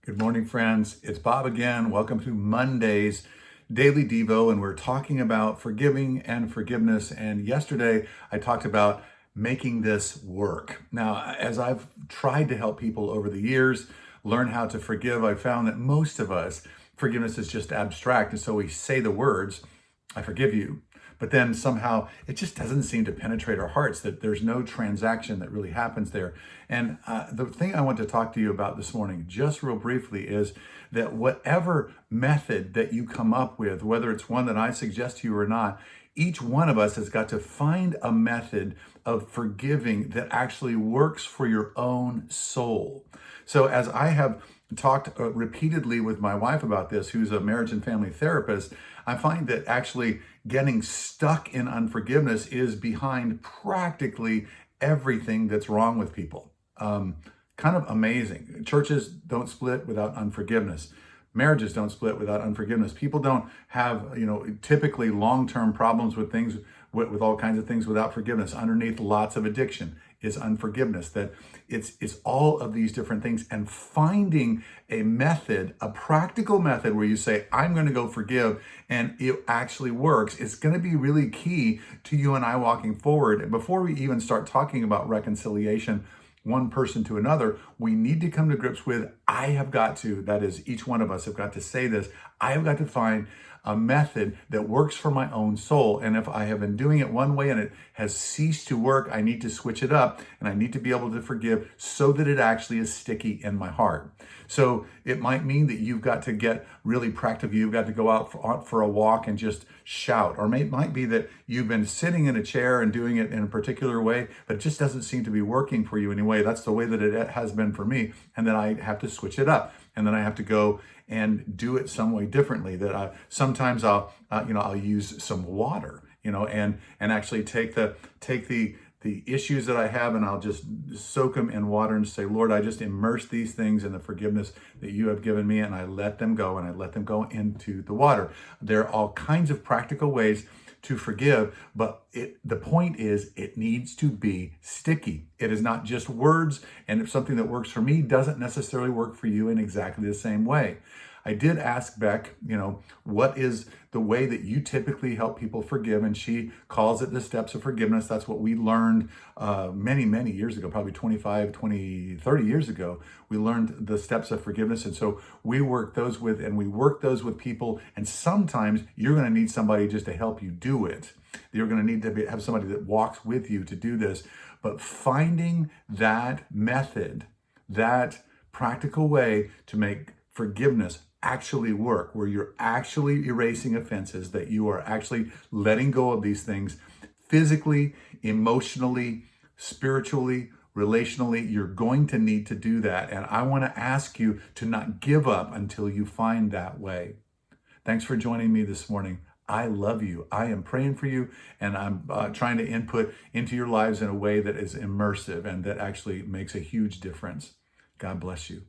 Good morning, friends. It's Bob again. Welcome to Monday's Daily Devo, and we're talking about forgiving and forgiveness. And yesterday, I talked about making this work. Now, as I've tried to help people over the years learn how to forgive, I found that most of us, forgiveness is just abstract. And so we say the words, I forgive you. But then somehow it just doesn't seem to penetrate our hearts, that there's no transaction that really happens there. And the thing I want to talk to you about this morning, just real briefly, is that whatever method that you come up with, whether it's one that I suggest to you or not, each one of us has got to find a method of forgiving that actually works for your own soul. So as I have talked repeatedly with my wife about this, who's a marriage and family therapist, I find that actually getting stuck in unforgiveness is behind practically everything that's wrong with people. Kind of amazing. Churches don't split without unforgiveness. Marriages don't split without unforgiveness. People don't have, typically long-term problems with things, with all kinds of things without forgiveness. Underneath lots of addiction is unforgiveness. That it's all of these different things, and finding a method, a practical method where you say, I'm going to go forgive, and it actually works. It's going to be really key to you and I walking forward. Before we even start talking about reconciliation, one person to another, we need to come to grips with, that is, each one of us have got to say this, I have got to find a method that works for my own soul. And if I have been doing it one way and it has ceased to work, I need to switch it up, and I need to be able to forgive so that it actually is sticky in my heart. So it might mean that you've got to get really practical. You've got to go out for a walk and just shout. Or it might be that you've been sitting in a chair and doing it in a particular way, but it just doesn't seem to be working for you anyway. That's the way that it has been for me. And then I have to switch it up. And then I have to go and do it some way differently. That sometimes I'll use some water, and actually take the issues that I have, and I'll just soak them in water and say, Lord, I just immerse these things in the forgiveness that you have given me, and I let them go, and I let them go into the water. There are all kinds of practical ways to forgive, but the point is, it needs to be sticky. It is not just words, and if something that works for me doesn't necessarily work for you in exactly the same way. I did ask Beck, what is the way that you typically help people forgive? And she calls it the steps of forgiveness. That's what we learned many, many years ago, probably 25, 20, 30 years ago. We learned the steps of forgiveness. And so we work those with people. And sometimes you're going to need somebody just to help you do it. You're going to need to have somebody that walks with you to do this. But finding that method, that practical way to make forgiveness actually work, where you're actually erasing offenses, that you are actually letting go of these things physically, emotionally, spiritually, relationally, you're going to need to do that. And I want to ask you to not give up until you find that way. Thanks for joining me this morning. I love you. I am praying for you, and I'm trying to input into your lives in a way that is immersive and that actually makes a huge difference. God bless you.